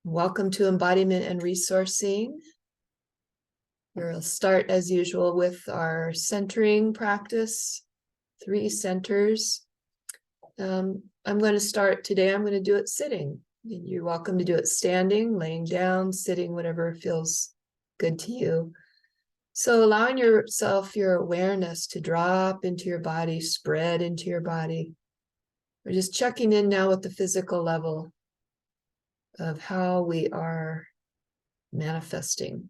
Welcome to Embodiment and Resourcing. We'll start as usual with our centering practice, 3 centers. I'm going to start today, I'm going to do it sitting. You're welcome to do it standing, laying down, sitting, whatever feels good to you. So allowing yourself, your awareness to drop into your body, spread into your body. We're just checking in now with the physical level of how we are manifesting.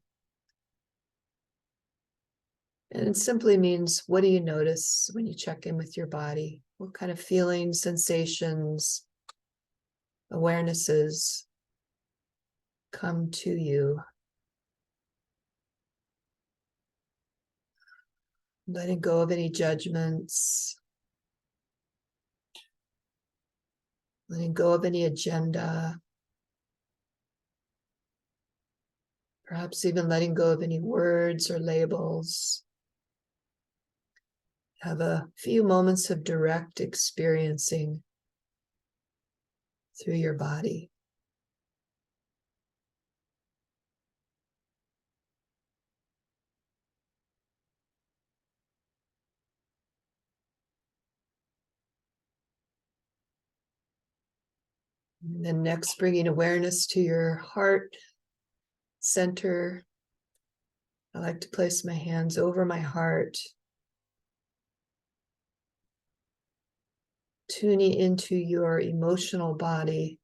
And it simply means, what do you notice when you check in with your body? What kind of feelings, sensations, awarenesses come to you? Letting go of any judgments, letting go of any agenda, perhaps even letting go of any words or labels. Have a few moments of direct experiencing through your body. And then next, bringing awareness to your heart center. I like to place my hands over my heart, tuning into your emotional body,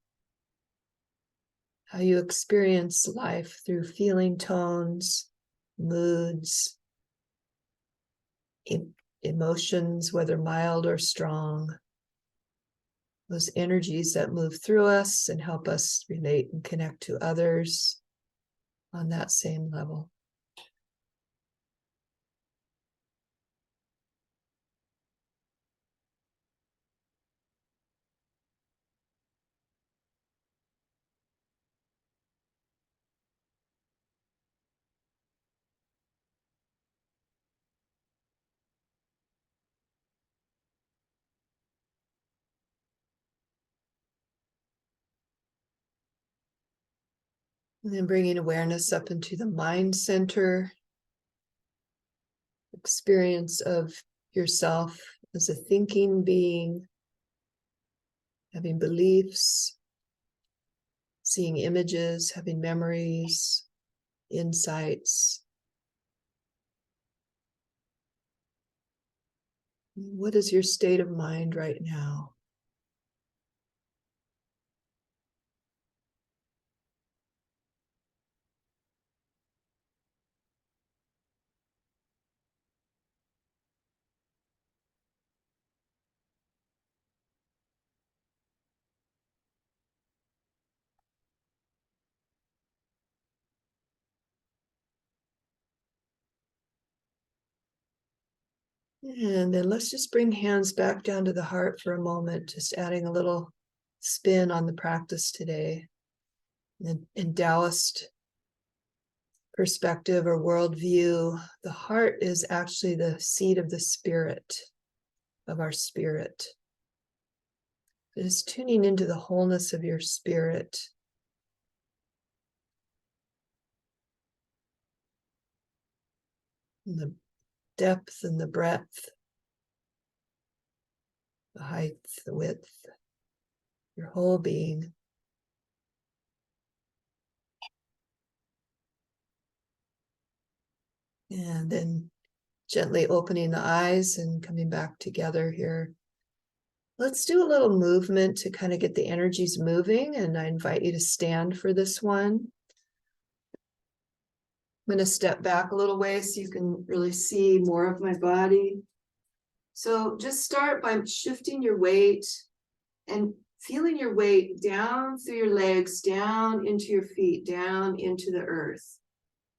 how you experience life through feeling tones, moods, emotions, whether mild or strong, those energies that move through us and help us relate and connect to others on that same level. And then bringing awareness up into the mind center, experience of yourself as a thinking being, having beliefs, seeing images, having memories, insights. What is your state of mind right now? And then let's just bring hands back down to the heart for a moment, just adding a little spin on the practice today. In Taoist perspective or worldview, the heart is actually the seat of the spirit, of our spirit. It is tuning into the wholeness of your spirit. And the depth and the breadth, the height, the width, your whole being. And then gently opening the eyes and coming back together here. Let's do a little movement to kind of get the energies moving, and I invite you to stand for this one. I'm going to step back a little way so you can really see more of my body. So just start by shifting your weight and feeling your weight down through your legs, down into your feet, down into the earth.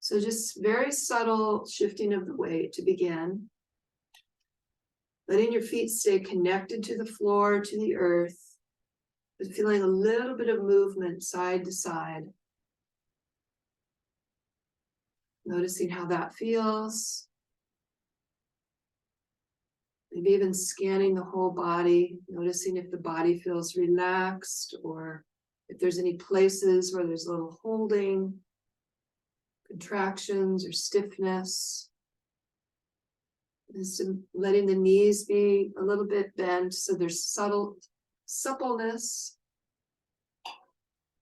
So just very subtle shifting of the weight to begin. Letting your feet stay connected to the floor, to the earth, but feeling a little bit of movement side to side. Noticing how that feels. Maybe even scanning the whole body, noticing if the body feels relaxed or If there's any places where there's a little holding, contractions or stiffness, just letting the knees be a little bit bent so there's subtle suppleness.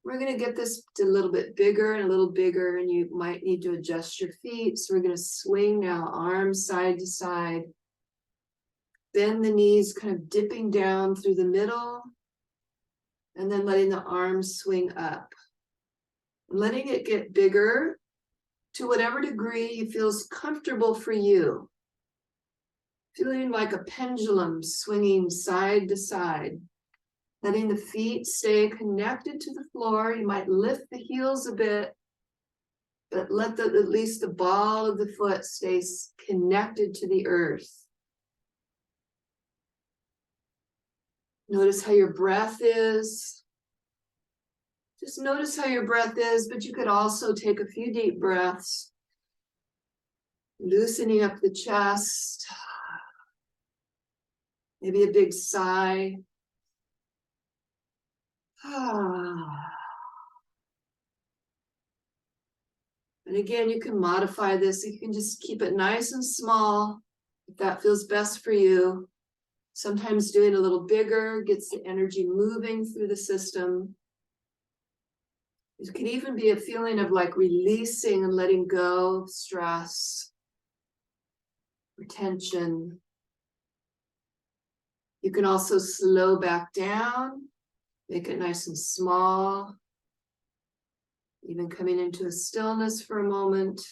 We're going to get this to a little bit bigger and a little bigger, and you might need to adjust your feet. So we're going to swing now, arms side to side. Bend the knees, kind of dipping down through the middle, and then letting the arms swing up. Letting it get bigger to whatever degree feels comfortable for you. Feeling like a pendulum swinging side to side. Letting the feet stay connected to the floor. You might lift the heels a bit, but let at least the ball of the foot stay connected to the earth. Notice how your breath is. Just notice how your breath is, but you could also take a few deep breaths, loosening up the chest. Maybe a big sigh. And again, you can modify this. You can just keep it nice and small if that feels best for you. Sometimes doing a little bigger gets the energy moving through the system. It can even be a feeling of like releasing and letting go of stress, retention. You can also slow back down, make it nice and small. Even coming into a stillness for a moment,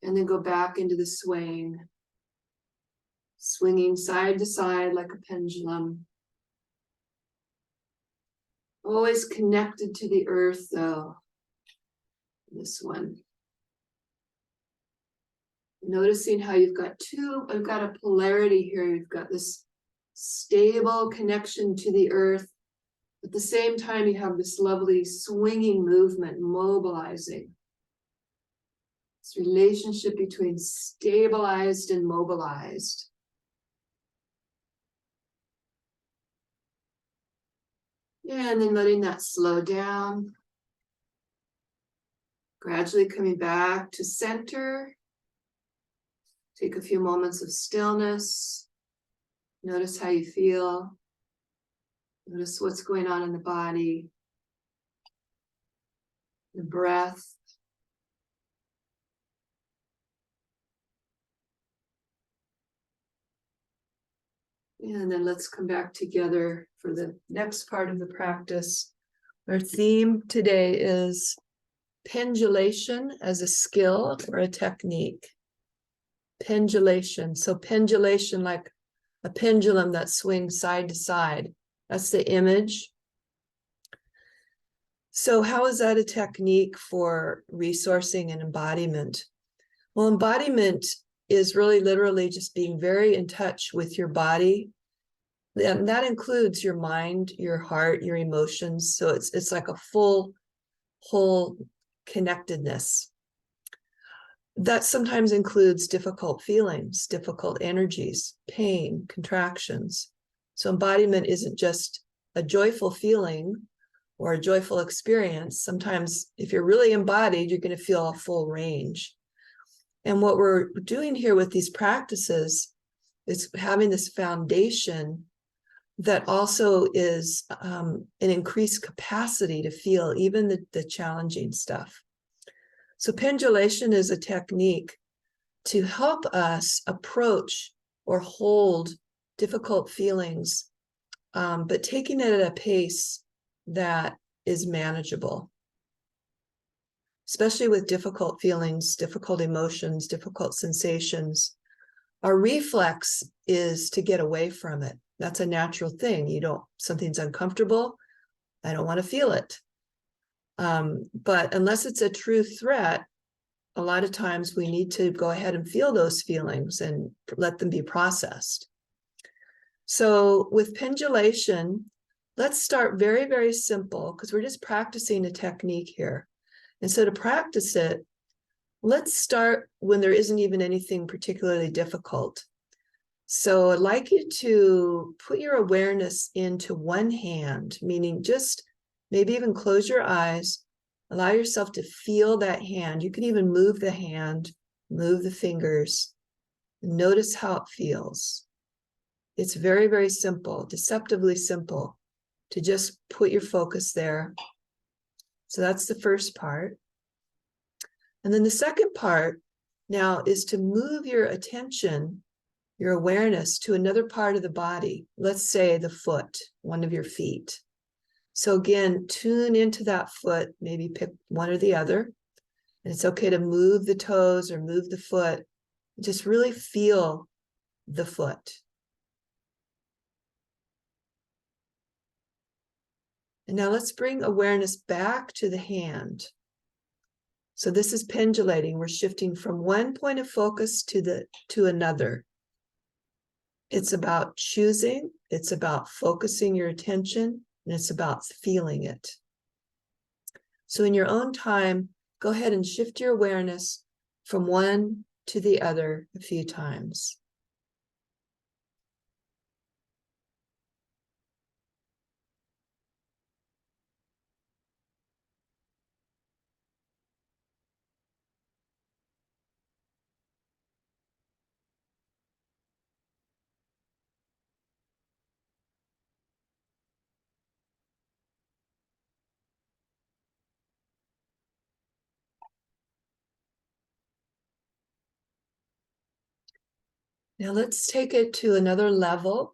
and then go back into the swing, swinging side to side like a pendulum. Always connected to the earth, though. This one. Noticing how you've got a polarity here. You've got this stable connection to the earth. At the same time, you have this lovely swinging movement, mobilizing. This relationship between stabilized and mobilized. And then letting that slow down. Gradually coming back to center. Take a few moments of stillness. Notice how you feel. Notice what's going on in the body, the breath. And then let's come back together for the next part of the practice. Our theme today is pendulation as a skill or a technique. Pendulation. So pendulation, like a pendulum that swings side to side. That's the image. So how is that a technique for resourcing and embodiment? Well, embodiment is really literally just being very in touch with your body. And that includes your mind, your heart, your emotions. So it's like a full, whole connectedness. That sometimes includes difficult feelings, difficult energies, pain, contractions. So embodiment isn't just a joyful feeling or a joyful experience. Sometimes if you're really embodied, you're going to feel a full range. And what we're doing here with these practices is having this foundation that also is an increased capacity to feel even the challenging stuff. So pendulation is a technique to help us approach or hold difficult feelings, but taking it at a pace that is manageable. Especially with difficult feelings, difficult emotions, difficult sensations, our reflex is to get away from it. That's a natural thing. Something's uncomfortable, I don't want to feel it. But unless it's a true threat, a lot of times we need to go ahead and feel those feelings and let them be processed. So with pendulation, let's start very, very simple because we're just practicing a technique here. And so to practice it, let's start when there isn't even anything particularly difficult. So I'd like you to put your awareness into one hand, meaning just maybe even close your eyes, allow yourself to feel that hand. You can even move the hand, move the fingers, notice how it feels. It's very, very simple, deceptively simple to just put your focus there. So that's the first part. And then the second part now is to move your attention, your awareness to another part of the body. Let's say the foot, one of your feet. So again, tune into that foot, maybe pick one or the other. And it's okay to move the toes or move the foot. Just really feel the foot. And now let's bring awareness back to the hand. So this is pendulating. We're shifting from one point of focus to another. It's about choosing, it's about focusing your attention, and it's about feeling it. So in your own time, go ahead and shift your awareness from one to the other a few times. Now let's take it to another level.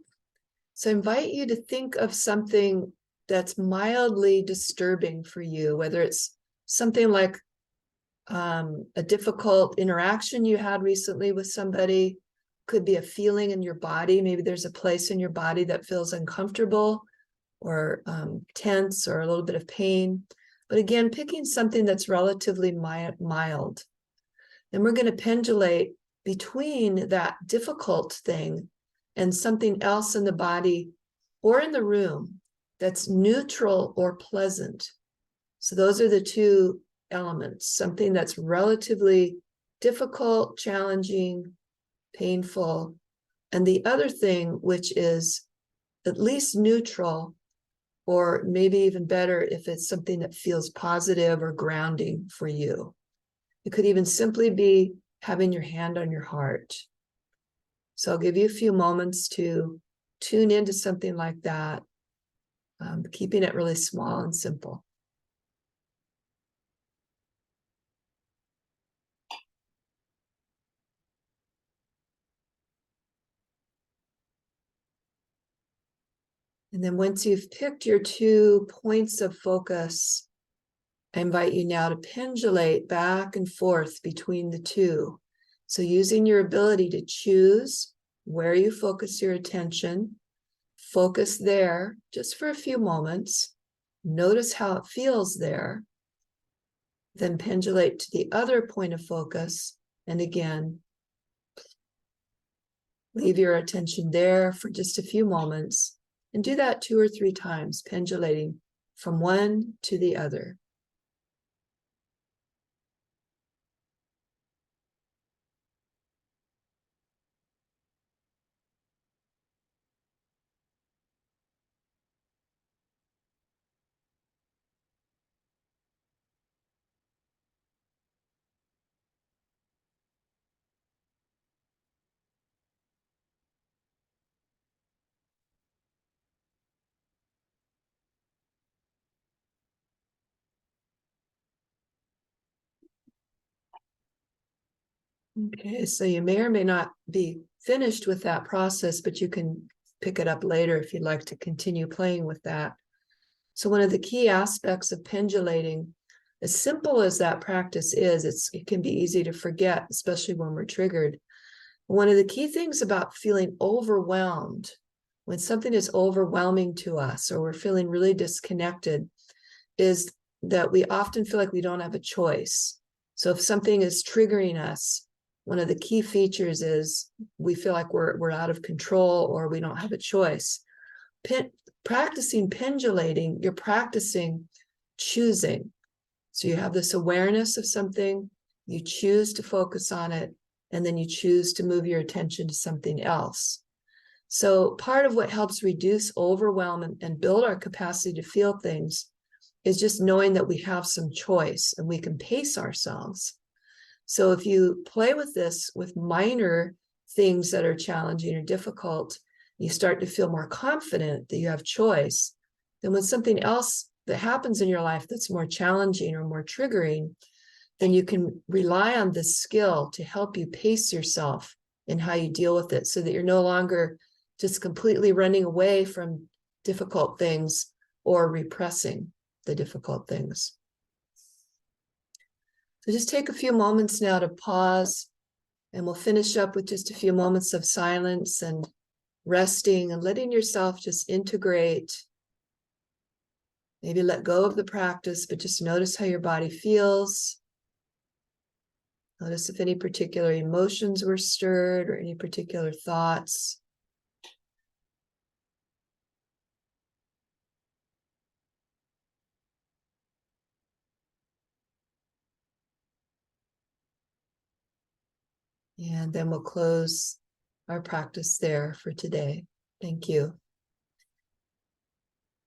So I invite you to think of something that's mildly disturbing for you, whether it's something like a difficult interaction you had recently with somebody, could be a feeling in your body. Maybe there's a place in your body that feels uncomfortable or tense or a little bit of pain. But again, picking something that's relatively mild. And we're going to pendulate between that difficult thing and something else in the body or in the room that's neutral or pleasant. So those are the two elements, something that's relatively difficult, challenging, painful, and the other thing, which is at least neutral, or maybe even better if it's something that feels positive or grounding for you. It could even simply be having your hand on your heart. So I'll give you a few moments to tune into something like that, keeping it really small and simple. And then once you've picked your 2 points of focus, I invite you now to pendulate back and forth between the 2. So using your ability to choose where you focus your attention, focus there just for a few moments, notice how it feels there, then pendulate to the other point of focus, and again, leave your attention there for just a few moments, and do that 2 or 3 times, pendulating from one to the other. Okay, so you may or may not be finished with that process, but you can pick it up later if you'd like to continue playing with that. So one of the key aspects of pendulating, as simple as that practice is, it can be easy to forget, especially when we're triggered. One of the key things about feeling overwhelmed, when something is overwhelming to us or we're feeling really disconnected, is that we often feel like we don't have a choice. So if something is triggering us, one of the key features is we feel like we're out of control or we don't have a choice. Practicing pendulating, you're practicing choosing. So you have this awareness of something, you choose to focus on it, and then you choose to move your attention to something else. So part of what helps reduce overwhelm and build our capacity to feel things is just knowing that we have some choice and we can pace ourselves. So if you play with this with minor things that are challenging or difficult, you start to feel more confident that you have choice. Then when something else that happens in your life that's more challenging or more triggering, then you can rely on this skill to help you pace yourself in how you deal with it, so that you're no longer just completely running away from difficult things or repressing the difficult things. So just take a few moments now to pause, and we'll finish up with just a few moments of silence and resting and letting yourself just integrate. Maybe let go of the practice, but just notice how your body feels. Notice if any particular emotions were stirred or any particular thoughts. And then we'll close our practice there for today. Thank you.